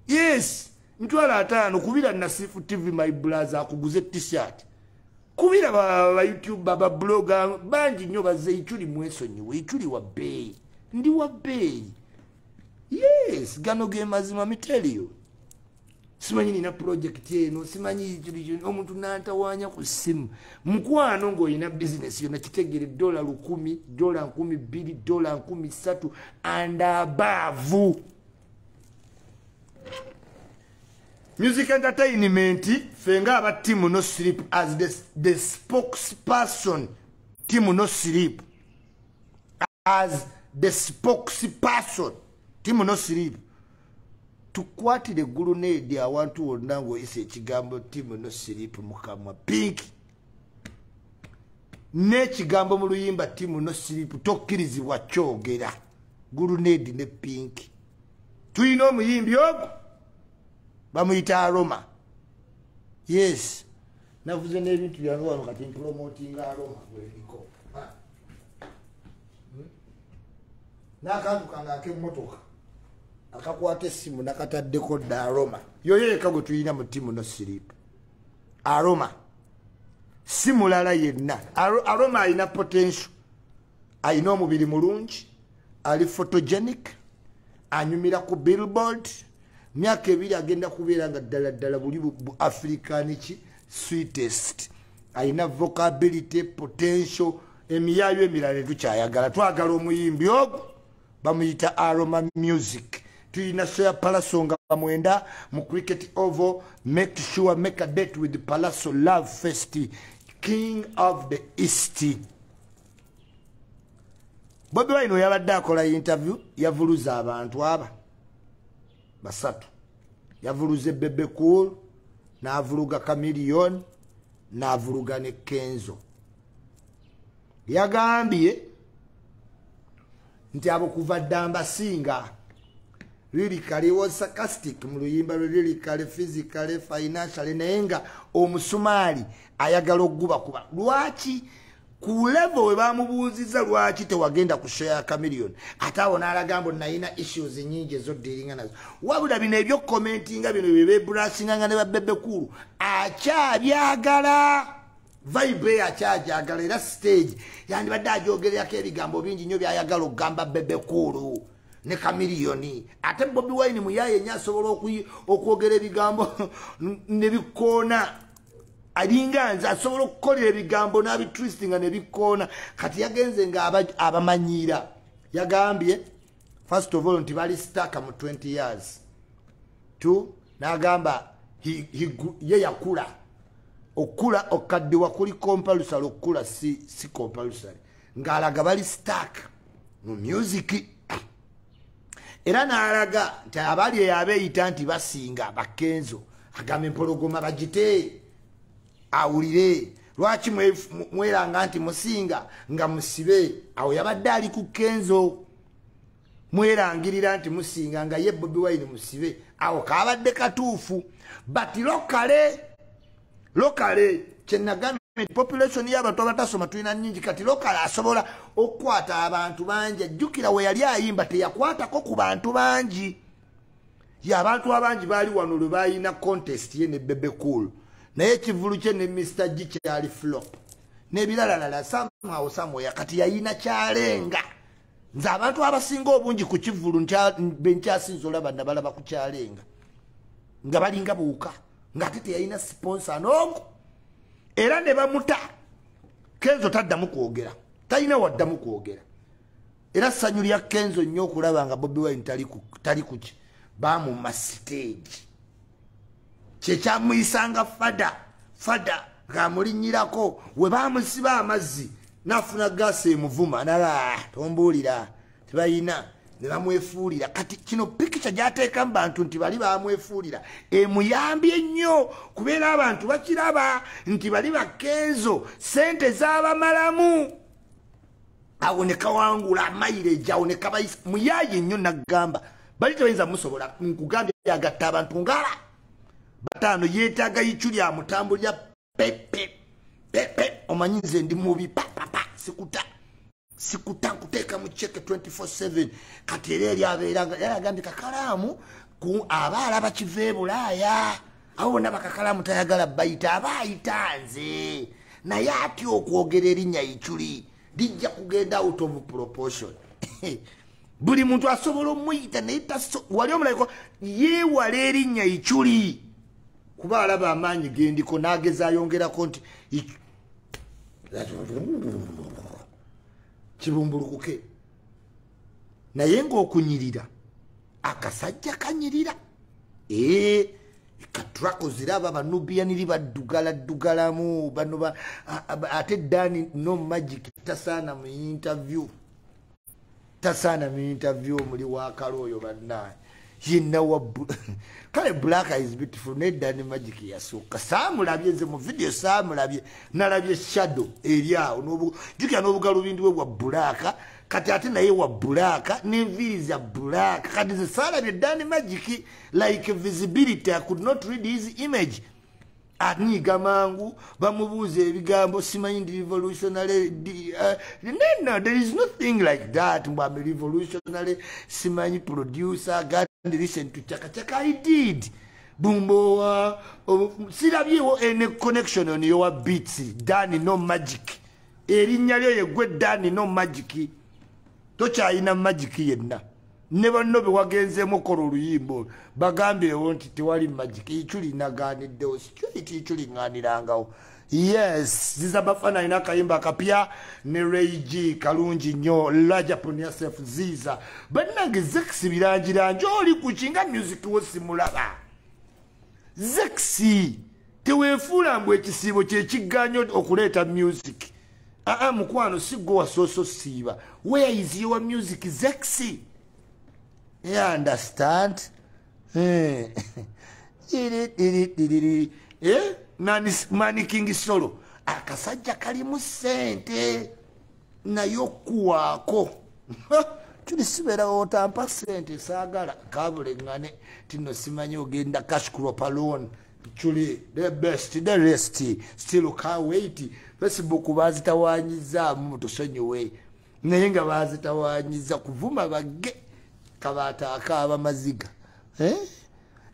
yes $5,000 kubira Nasifu TV my brother akuguze t-shirt kubira ba YouTube ba blogger bangi nnyo bazze Iculi mwesonyiwe Iculi wa bbeeyi ndi wa bbeeyi yes gano ge mazima miteliyo simanyi nina project eno simanyi omuntu nantawanya ku simu mukwano ng'olina business yonna kitegere $10,000 $12,000 $13,000 and above music entertainment fenga aba team no sleep as the spokesperson team no sleep as the spokesperson team no sleep tukwatire grenade awantu wonna ng'oyise ekigambo team no sleep mukamwa pink n'ekigambo mu luyimba team no sleep tokkirizibwa kyogera grenade ne pink tuyina omuyimbi ogwo bamuyita aroma yes navuze n'ebintu byange wano kati promoting aroma bweliko n'akantu kange ak'emmotoka akakwata essimu nakataddeko dda aroma yoyo yeka gwe tuyina mu timu no sleep aroma si mulala yenna aroma alina potential alina omubiri mulungi ali photogenic anyumira ku billboard myaka 2 agenda kubeera nga ddala buli bu africaniki sweetest alina vocability potential emiyayo emirala tukyayagala twagala omuyimbi ogwo bamuyita aroma music tuyina Soya Palaso nga mwenda mu cricket oval make sure make a date with the Palaso Love Fest King of the East Bobi Wine yabadde akola interview yavuluza abantu aba basatu yavuluze Bebe Cool n'avuluga Chameleon n'avuluga ne Kenzo yagambye nti abo kuva damba singa lyrically was sarcastic mu luyimba lyrically physically financially nayenga omusumali ayagala okuguba kuba lwaki ku level we bamubuuziza lwaki tewagenda ku share Chameleon atawo n'alagambo nayina issues nyingi ezoddeeringa nazo wabula bino ebyo commentinga bino bebe brashinganga ne Bebe Cool akyabyagala vibe akyajagala era stage yandi badde ajogererako ebigambo bingi nnyo byayagala okugamba Bebe Cool ne Chameleon ate Bobi Wine muyaye nya asobola okwogera ebigambo ne bikoona alinga nze asobola okukolera ebigambo n'abitwistinga ne bikoona kati yagenze nga abamanyira yagambye first of all nti bali stuck mu 20 years tu n'agamba ye yakula okula okaddiwa kuli compulsory okula si compulsory ng'alaga bali stack mu music era n'alaga nti abali eyo abeeyita nti basinga bakenzo agamba empologoma bagite awulire lwaki mweranga nti musinga nga musibe awo yabadde ali ku kenzo mwerangirira nti musinga nga ye Bobi Wine musibe awo kabadde katuufu but lokale kyenagambye population y'abantu abatasoma tulina nnyingi kati lokale asobola okukwata abantu bangi ajjukira we yali ayimba teyakwatako ku bantu bangi y'abantu abangi baali wano lwe bayina contest ye ne Bebe Cool naye ekivulu kye ne Mr. G kyali flop n'ebiralalala samwe kati yayina kyalenga nze abantu abasinga obungi ku kivulu benkyasinza olaba nabalaba ku kyalenga nga balinga buuka ng'ate teyalina sponsor n'omu era ne bamuta Kenzo taddamu kwogera talina waddamu kwogera era ssanyu lya Kenzo nnyo okulaba nga Bobi Wine tali kuki bamumma stage kyekyamuyisanga fada ng'amulinnyirako we bamusiba amazzi n'afuna gaasi emuvuma nala tombuulira tebayina ne bamwefuulira kati kino pikica gy'ateekamu bantu nti bali bamwefuulira emuyambye nnyo kubeera abantu bakiraba nti bali bakenzo sente z'abamalamu awo ne kawangula mileage awo ne kabayisa muyaye nnyo naggamba bali tebayinza musobola nkugambye agatta abantu ngala bataano yeetaaga Iculi amutambulira pepe omanyi nze ndi mubi papapa sikuta kuteeka mu cheke 24/7 kati era eri abeeranga yalagambye kakalaamu ku abaala bakive Bulaaya awo bonna bakakalaamu tayagala bayita abaayita nze naye atya okwogera erinnya Iculi lijja kugenda out of proportion buli muntu asobola omuyita naye wali omulayiko yeewala erinnya Iculi kuba alaba amaanyi gendiko n'ageza ayongerako nti kibumbulukuke naye ng'okunyirira akasajja kanyirira katrako ziraba banubiyaniri baddugaladdugalamu bano ate Dani no magic tasaana mu interview omuli wakala oyo bannaye yenna kale black is beautiful ne Dani magic yasooka saamulabye nze mu video saamulabye nalabye shadow eri awo jukira n'obugalubindi bwe bwa black kati ate naye wa black n'enviiri za black kati ze saalabye Dani magic like visibility I could not read his image anyiga mangu bamubuuza ebigambo simanyi ndi revolutionary no there is nothing like that mbami revolutionary simanyi producer God listen to chaka I did bumbo sirabyewo any connection on your beats Dani no magic erinnya lyo yegwe Dani no magic tokyayina magic yenna ne banno be wagenzeemu kola oluyimbo bagambirewo nti tewali magic Iculi naganiddewo sikyoiti Iculi ŋŋaanirangawo yes zizabafaananyi n'akayimba akapya ne Rayg kalungi nnyo large upon yourself ziza bannange Zex birangirangi oli ku kinga music wo simulaba Zex teweefuula mbu ekisiibo kyekigganyo okuleeta music mukwano si gwe wasooso siiba where is your music Zex you understand Mani King Solo akasajja kalimu sente nayo kuwaako tuli sibeera otampa sente saagala kabulengane tino simanyi ogenda cash crop alone Iculi the best the rest still can't wait Facebook bazitawanyizaamu tusonyiwe naye nga bazitawanyiza kuvuma bagge kabata akaaba maziga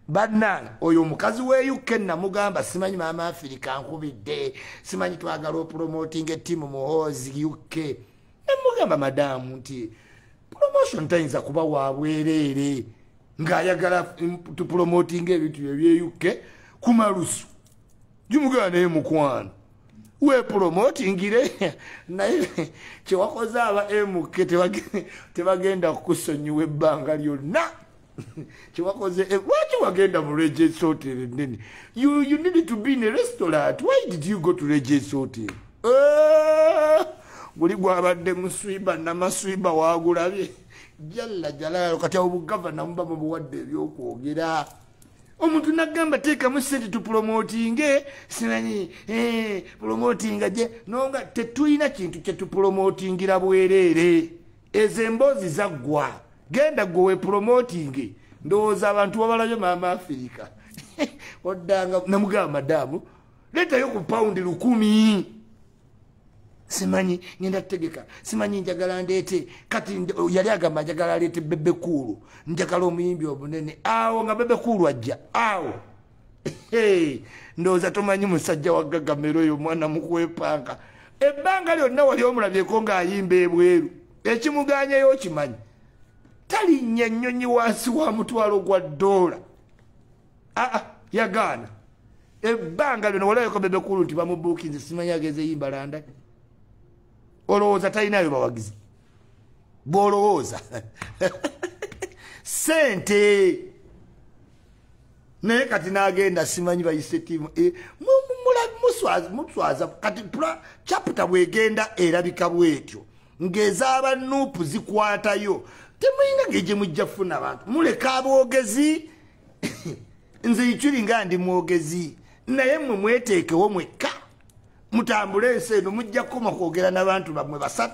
bannange oyo omukazi we UK namugamba simanyi maama Africa nkubidde simanyi twagala opromoting ettiimu muhoozi UK namugamba madamu nti promotion tayinza kuba wabwereere ng'ayagala tupromoting ebintu ebye UK kumalusu jumugamba naye mukwano we promotingire naye kyewakoze aba MK tebagenda kukusonyiwa ebbanga lyonna Chiwakoze what you agenda mu Regency Hotel nini? You needed to be in a restaurant. Why did you go to Regency Hotel? Buli gwabadde muswiba na maswiba wagulabye. Jalla kati obugavana mba mu buwadde ebyokwogera. Omuntu nagamba teeka mu sente tu promoting simanyi promoting je nonga tetuyina kintu kye tu promotingira bwerere. Ezembozi zaggwa. Genda gowe promoting ndowooza abantu babalabye Mama Africa. Oddanga namugamba madamu leta yo ku paundi 10. Simanyi ngenda tegeka simanyi njagala ndeete kati yali agamba njagala leete Bebe Kulu njagala omuyimbi obunene awo nga Bebe Kulu ajja awo ndowooza tomanyi musajja wa Gagamero oyo mwana mukwepanga ebbanga lyonna wali omulabyeko ng'ayimba ebweru ekimuganyayo kimanyi talinnya ennyonyi wansi wa mutwalo gwa $. Yagaana ebbanga lyonna walayoko Bebe Kulu nti bamubuukinze simanyi ageze yimba London. Olowooza talinayo bawagizi bw'olowooza sente naye kati n'agenda simanyi bayise ttiimu muswaza kati chapita bw'egenda erabika bw'etyo ng'ezaaba nuupu zikwatayo temuyina ng'egye mujja kufuna abantu muleka aboogezi nze Iculi nga ndi mwogezi naye mmwe mweteekewo mwekka mutambule ensi eno mujja kukoma kwogera n'abantu bammwe 3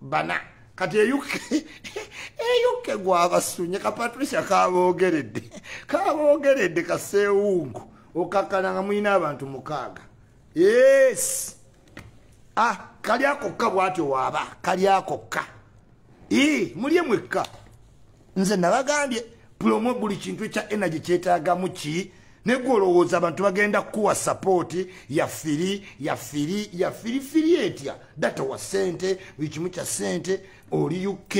4 kati eyukke gwabasunye ka Patricia kaboogeredde kaseewungu okakkana nga mulina abantu 6. Yes kali akokka bw'atyo waaba kali akokka mulye mwekka nze nabagambye promo buli kintu ekya energy kyetaagamu ki negwe olowooza abantu bagenda kuwa support ya firi etya data wa sente ekimu kya sente oli UK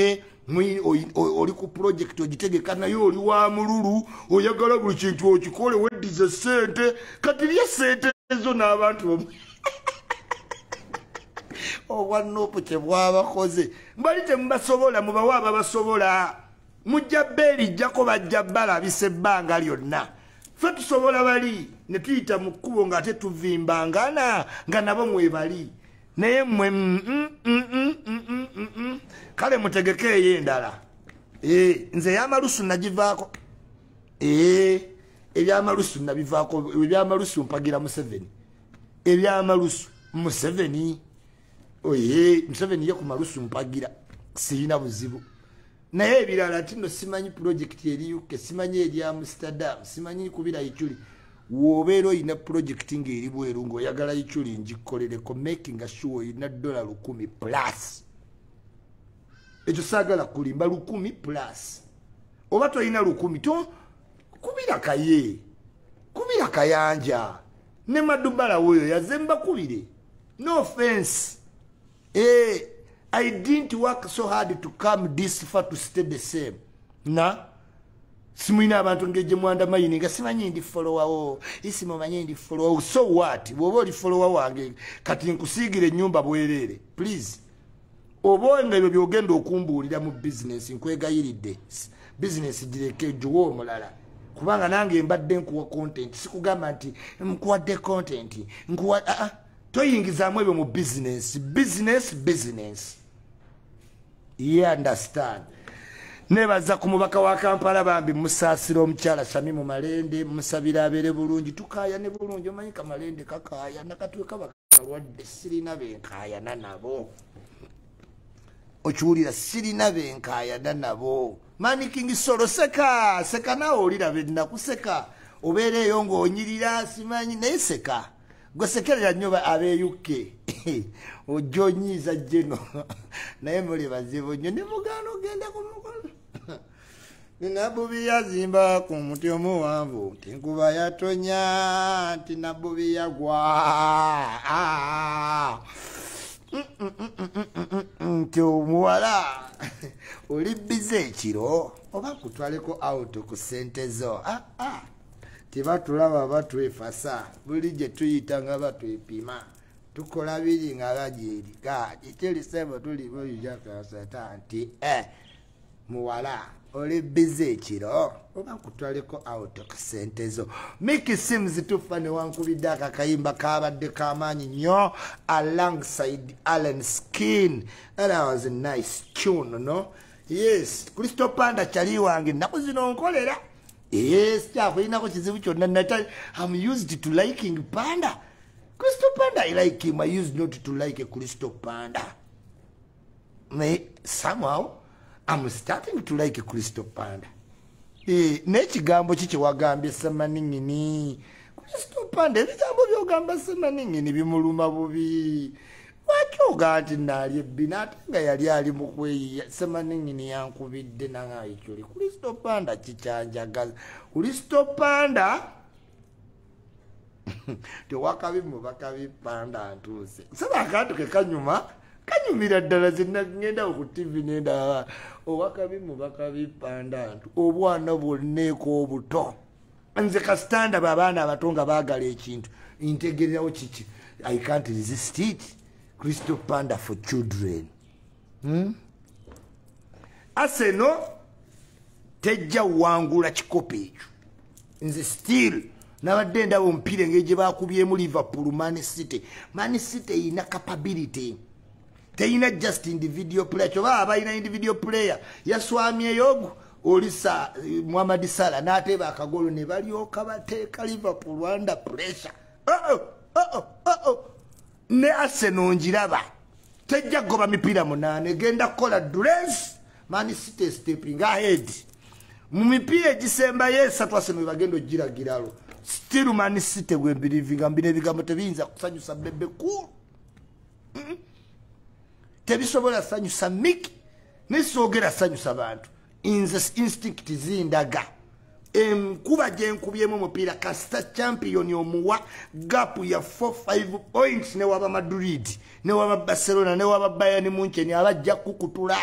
oli ku project ogitegeka naye oli wa mululu oyagala buli kintu okikole weddize sente kati lya sente ezo n'abantu obwanopo kyebwabakoze mbali temubasobola mubawa ababasobola mujja beerijjako bajja balabisa ebbanga lyonna ffe tusobola bali ne tuyita mu kkubo ng'ate tuvimbangana nga nabo mwebali naye mmwe kale mutegekeeyo endala nze ebyamalusu nagivaako ebyamalusu nabivaako ebyamalusu mpagira Museveni ebyamalusu Museveni Museveni ye ku malusu mpagira sirina buzibu naye ebirala tino simanyi project eri UK simanyi eri Amsterdam simanyi kubira Iculi wobeera oyina project ng'eri bweru ng'oyagala Iculi ngikollereko making sure oyina $10 plus ekyo saagala kulimba 10 plus oba toyina 10 to kubira kaye kubira kayanja ne Madubala woyo yazemba kubire no offense I didn't work so hard to come this far to stay the same. Simwina abantu ngeje mwanda mayini nga simanyi ndi follower isimo manyi ndi follower so what wobo oli follower wange kati nkusigire nyumba bwerere please obonga ebyo byogenda okumbulira mu business nkwegayiridde business direke juwo omulala kubanga nange mbadde nkuwa content sikugamba nti nkuwadde content nkuwa toyingizamu ebyo mu business you understand nebaza ku mubaka wa Kampala bambi musaasira omukyala Sami mu Malende musabira abere bulungi tukaya ne bulungi omanyi ka Malende kakaya nakatwe kabakalwadde sirina benkaya nabo okiwulira sirina benkaya nabo Mani King Solo seka nawe olirabe nakuseka obeereyo ng'onyirira simanyi naye seka gwesekerera nnyo abe UK ojonyiza jeno naye muli bazibu nnyo ne mugaana ogenda ku mukono nina Bobi yazimba ku muti omuwanvu nti nkuba yatonya nti na Bobi yagwa nti omuwala oli bize ekiro oba kutwaleko out ku sente zo tebatulaba batwefasa buli gye tuyita nga batwepima tukola biri nga bajeerika ekyerisebo tuli boyijaka sata nti muwala oli bize ekiro oba nkutwaleko out kusente zo. Mickey Sims tufa ne wankubidde akakayimba kabadde k'amaanyi nnyo alongside Allen Skin. That was a nice tune, no? Yes, Crystal Panda chali wange nako zino nkolera. Yes, kyakulinako kizibu kyonna natali. I'm used to liking Panda. Crystal Panda, I like him. I used not to like a Crystal Panda. Somehow, I'm starting to like a Crystal Panda. Nechigambo chiche wagambye semaningini. Crystal Panda, ebigambo byogamba semaningini bimuluma bubi. Wachoga ati nalye binati nga yali ali mukweyi semaningini yankubidde nanga Iculi. Crystal Panda chichanjagaza. Crystal Panda tewakabimu bakabipanda antuse. Saba akantu ke kanyuma kanyumira ddala zinna ngenda ku TV nenda owakabimu bakabipanda antu obwana bwonneeko obuto. Nze kasitanda babaana abatonga baagala ekintu integererawo kiki. I can't resist it. Crystal Panda for children. Arsenal tejja wangula kikopo ekyo. Nze still nabadde ndaba omupiira engeri gye baakubyemu Liverpool Man City. Man City ina capability. Teina just individual player. Choba abaina individual player. Yaswamyeyo olisa Muhammad Salah n'ateba akagolo ne balyoka bateeka Liverpool under pressure. Ne Arsenal njiraba. Tejja goba mipiira munane genda kola dress. Man City stepping ahead. Mu mipiira egisemba yesatu Arsenal bagendo giragiralo. Still Man City we believing ambire bigambo tebinza kusanyusa Bebe cool. Tebisobola sanyusa Mick nesogera sanyusa bantu. Instinct zindaga. Kuba je nkubyemu mupiira kasita champion omuwa gap ya 4-5 points ne waba Madrid ne waba Barcelona ne waba Bayern Munchen abajja kukutula.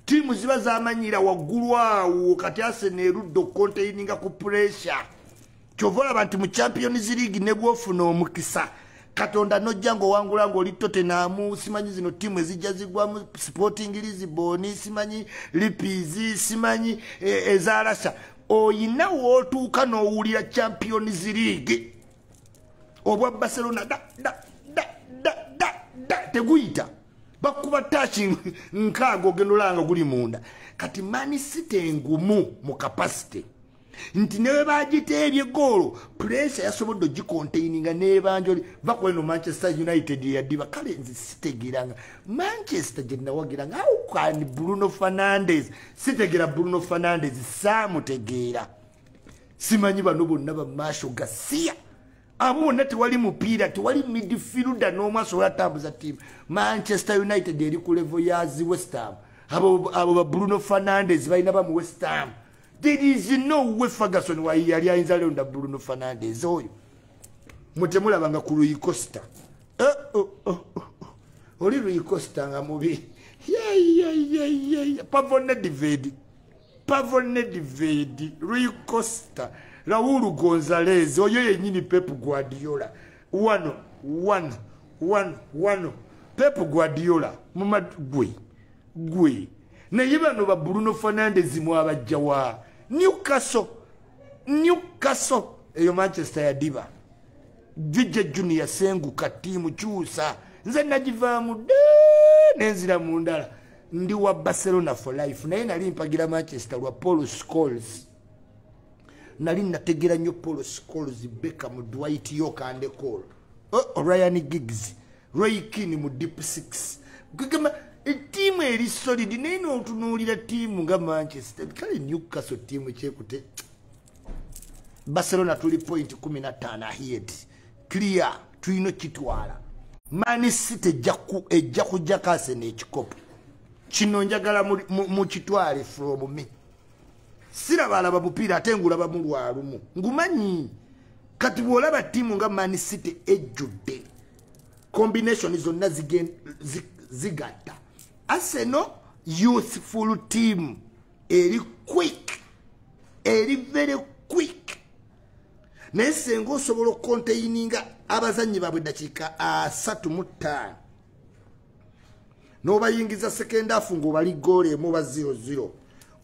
Timu ziba zamanyira waggulu awo kati Arsenal eruddo containinga ku pressure. Chovola bantu mu Champions League ne gwofuna omukisa. Katonda nojjango wangula ngo Tottenham simanyi zino timu ezijja zigwa Sporting Lisbon simanyi Lipizi simanyi ezarasa oyina wotuuka n'owulira Champions League obwa Barcelona teguyita bakuba touching nkago genolanga guli munda kati Man City ngumu mu capacity nti newe bagiteebye goalo pressure yasobodde gicontaininga n'ebanjoli bakweno Manchester United yaddiba kale nzi sitegiranga Manchester gye nawagiranga awukani Bruno Fernandes sitegera Bruno Fernandes saamutegeera simanyi bano bonna bamasho Garcia abo bonna tewali mupiira tewali midfielder n'omu asobola tambuza tiimu Manchester United eri ku level ya West Ham abo ba Bruno Fernandes balina bamu West Ham. There is no way Ferguson wa yali ayinza leo nda Bruno Fernandes oyo mutemula banga ku Rui Costa oli Rui Costa nga mubi Pavone Divedi Rui Costa Raul Gonzalez oyo yenyini Pep Guardiola one Pep Guardiola mumadgwe naye bano ba Bruno Fernandes mu abajjawa Newcastle eyo Manchester ya diba Jajja Junior senguka timu kyusa nze najivaamu nenzira mu ndala ndi wa Barcelona for life naye nali mpagira Manchester lwa Paul Scholes nali nategera nnyo Paul Scholes Beckham Dwight York and Cole Ryan Giggs Roy Keane mu deep six gugama timu eri solid neno otunuulira timu nga Manchester kale Newcastle timu kyekute Barcelona tuli point 15 ahead clear tuino kitwala Man City ejja kujja kase n'ekikopo kino njagala mu kitwale from me siraba alaba mupiira ate ngulaba mu lwalumu ngumanyi kati bwolaba timu nga Man City ejjudde combination zonna zigatta Arsenal youthful team eri quick eri very quick nesengo osobola containinga abazanyi babwe dakika 35 no bayingiza second half ngo bali goal emu ba 0-0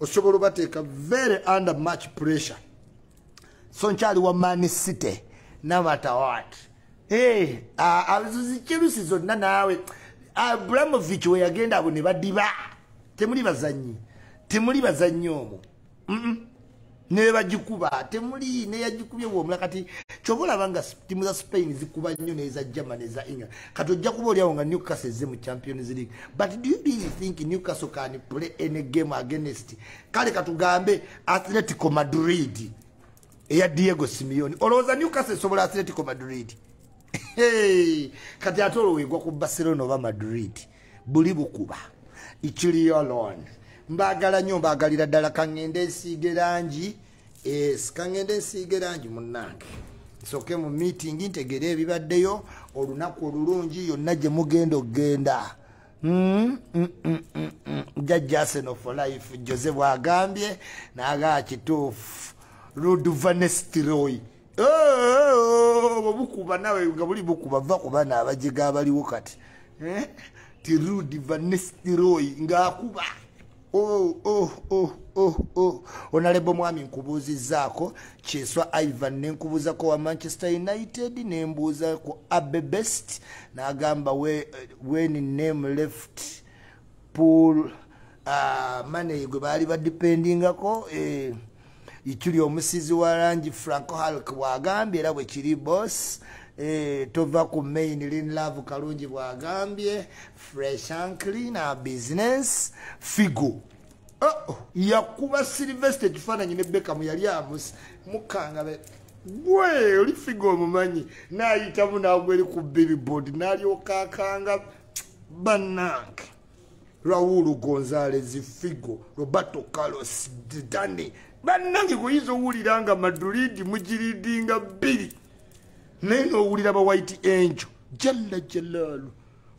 osobola bateeka very under much pressure. So nkyali wa Man City no matter what. Abazuzi zonna naawe Abramovich we yagenda abo ne badiba. Temuli bazanyi omwo. Ne bagikuba temuli ne yagikubye womula kati chobola banga timu za Spain zikuba nnyo neza Germany za England kati ojja kuba olyawo nga Newcastle ze mu Champions League. But do you really think Newcastle can play any game against kale katugambe Atletico Madrid eya Diego Simeone? Olowooza Newcastle sobola Atletico Madrid? Kati atolo wegwa ku Barcelona oba Madrid buli bukuba Iculi alone. Mbagala nnyo mbagalira ddala kangende nsiige rangi kangende nsiige rangi munnange soke mu meeting ntegere ebibaddeyo olunaku olulungi yonna gye mugenda okgenda. Jajja Arsenal for life Jose bwagambye naga kituufu Ruud van Nistelrooy bukuba nawe nga buli bukuba va ku baana abajiga abaliwo kati ti Ruud van Nistelrooy ng'akuba. Honorable Mwami nkubuuzizaako Kyeswa Ivan nenkubuuzako wa Manchester United nembuuza ku Abe Best n'agamba when name left pool money gwe baali badipendingako Iculi omusizi wa rangi Franco Hulk bwagambye era bwe kiri boss. Tova ku main Lin Love Kalungi bwagambye fresh and clean business Figo yakuba Sylvester kifaananyi ne Beckham yali amusi mukanga gwe oli Figo omumanyi n'ayitamu n'agweri ku billboard n'alyokakanga bannange Raul Gonzalez Figo Roberto Carlos Dani bannange kuyinza owulira nga Madrid mugiridinga bbiri neno owulira ba White Angel Jalla Jalalu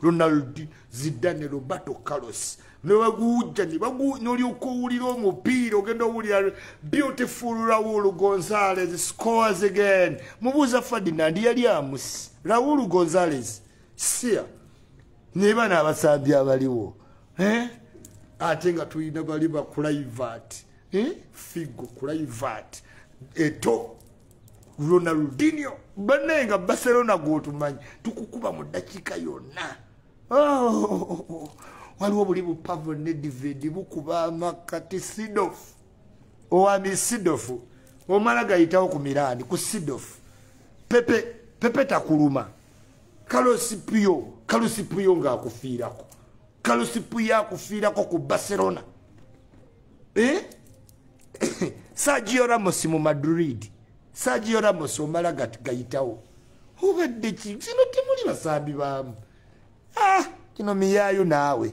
Ronaldo Zidane Roberto Carlos nebaguja nolyoka owulira omupiira ogenda owulira beautiful Raul Gonzalez scores again. Mubuuza Ferdinand yali amusi Raul Gonzalez sia ne bana abasambi abaliwo ate nga tulina bali ba private Figo private eto Ronaldinho banenga Barcelona gotumanyi tukukuba mu dakika yonna. Waliwo buli bupavo ne David bukuba makati Sidof owami Sidof omala gayitawo ku Milan ku Sidof Pepe takuluma Carlos Pio ng'akufiirako Carlos Pio akufiirako ku Barcelona. Sergio Ramos mu Madrid Sergio Ramos omala gayitawo obadde ki zino temuli basambi baamu kino miyayo naawe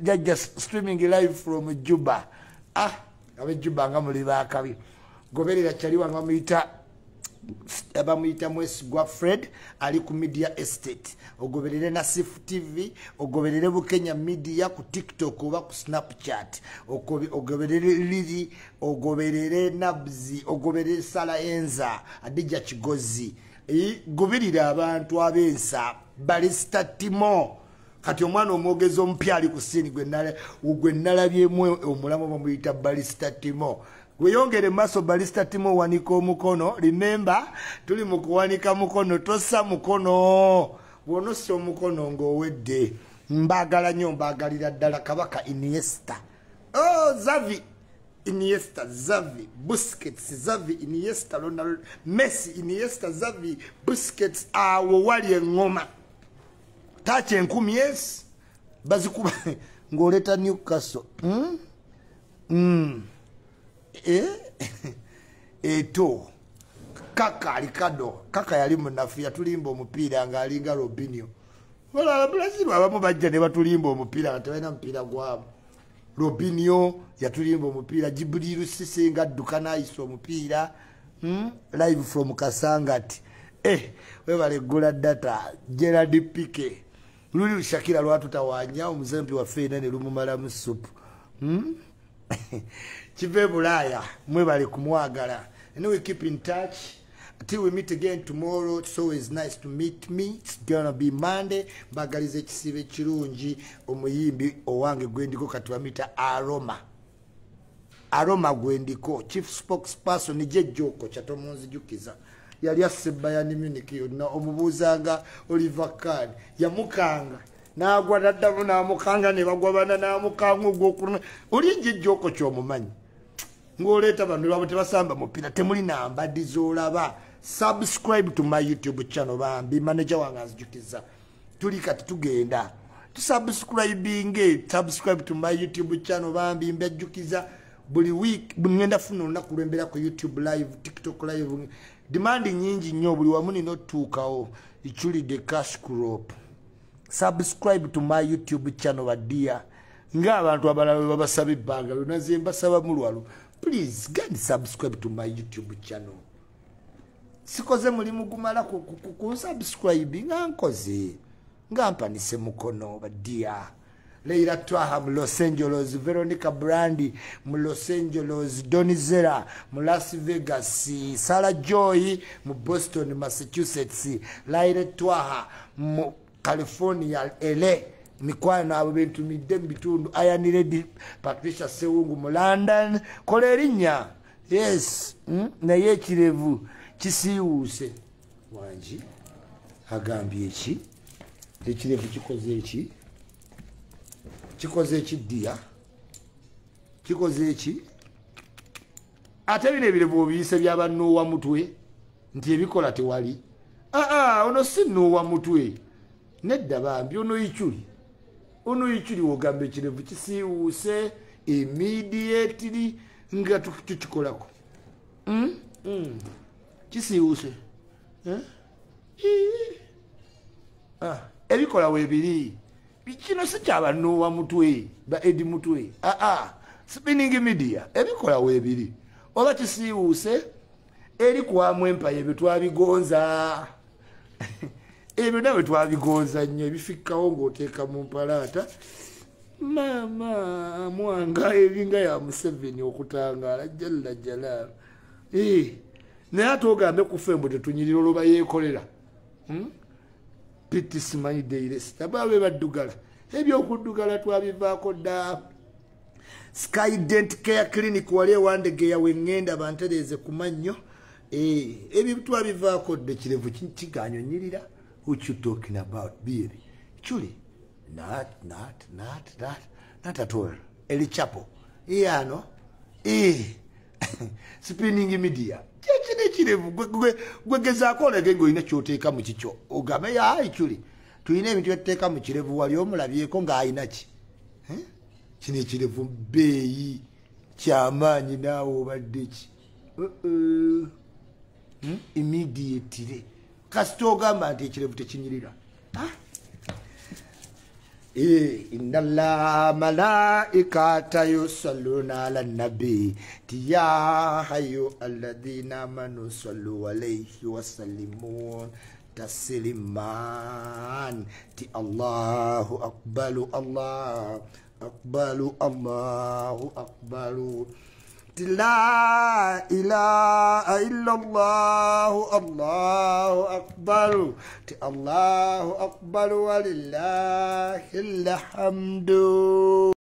Jajja streaming live from Juba abe Juba nga muli baakabi goberera kyaliwa nga bamuyita mwesigwa Fred ali ku Media Estate ogoberere na Sif TV ogoberere Bukenya Media ku TikTok oba ku Snapchat ogoberere Lili ogoberere Nabzi ogoberere Sala Enza Adija Kigozi goberera abantu abensa Balista Timo kati omwana omwogezi omupya ali ku sini gwe nalabyemu omulamu bamuyita Balista Timo. Weyongere maso Balista Timo wanika omukono. Remember tuli mu kuwanika mukono tossa mukono wonossa omukono ng'owedde. Mbagala nnyo mbagalira ddala Kabaka Iniesta Xavi Iniesta Xavi Busquets Xavi Iniesta Ronaldo Messi Iniesta Xavi Busquets awo wali engoma tache nkumi yes bazikuba ngoleta Newcastle eto kaka alikado kaka yali munafu yatulimba omupiira nga alinga Robinho wala Brazil abamu bajja ne batulimba omupiira nga tebalina mupiira gwabo. Robinho yatulimba omupiira Jibril Sise nga adduka n'ayisa omupiira live from Kasangati webale gula data Gerard Pique luli Shakira lwatutawanya omuzembi wa feena ne lumumalamu supu Chive Bulaya mwebale kumwagala. Anyway, keep in touch until we meet again tomorrow. It's always nice to meet me. It's gonna be Monday. Bagalize kisibe kirungi omuyimbi owange gwendiko katwamita Aroma. Aroma Gwendiko, chief spokesperson Jajja Chatomonzijukiza. Yali Sebayani Munich yonna omubuzanga Oliver Card yamukanga nagwa daddamu namukanga ne bagwabana namukanga ogwokuna oli Jajja kyomumanyi ngoleta bantu babo tebasamba mupira temuli namba dizolaba. Subscribe to my YouTube channel bambi manager wange Nzijukiza tuli kati tugenda subscribe to my YouTube channel bambi mbejjukiza buli week ngenda funa olunaku lwembera ku YouTube live TikTok live demand nyingi nnyo buli wamu nina otuukawo Iculi the cash crop. Subscribe to my YouTube channel badia ng'abantu abalala babasaba ebbanga lunaze mbasaba mulwalo please gandi subscribe to my YouTube channel. Sikoze mulimu gumala ku subscribe nga nkoze nga mpanise mukono badia. Leila Twaha mu Los Angeles, Veronica Brandy mu Los Angeles, Donizera mu Las Vegas, Sarah Joy mu Boston, Massachusetts, Leila Twaha mu California, LA, mikwano abo bintu midde bitundu, Iron Lady Patricia Sewungu mu London, kolerinya. Yes, naye ekirevu kisiwuse wanji agambye eki ekirevu kikoze eki kikoze eki dia kikoze eki ate bino ebirevu obiyise byabanoowa mutwe nti ebikola tewali ono si noowa mutwe nedda bambi ono Iculi wogamba ekirevu kisiwuse immediately nga tukikolako kisiwuse ebikola webiri kino si kyabanoowa mutwe ba edi mutwe spinning media ebikola webiri oba kisiwuse eri kwamu empaye betwabigonza ebyo nawe twabigonza nnyo ebifikkawo ng'oteeka mu mpalaata mama mwanga eringa ya Museveni okutangaala jalla jalaalu naye ate ogambe kufa embo tetunyirira olwoba yeekolera piti simanyi deiresi ababe baddugala ebyokuddugala twabivaako dda. Sky Dent Care Clinic wali ewandegeya wengenda bantereeze ku mannyo ebyo twabivaako dda ekirevu kiganyonyirira. What you talking about, baby? Iculi not at all. El Chapo no spinning media chinechirevu gwegezaako olege ina kyoteeka mu kikyo ogambe ya Iculi tulina ebintu byetuteeka mu kirevu wali omulabyeko ng'ayina ki kino ekirevu bbeeyi kyamaanyi naawe obadde ki immediately kasita ogamba nti ekirevu tekinyirira. Inna Allaha malaikata yusalluna ala nabi ya ayyuhalladhina amanu sallu alayhi wa sallimu tasliman. Allahu akbaru Allahu akbaru Allahu akbaru. La ilaha illallah Allahu akbar. Allahu akbar walillahil hamdu.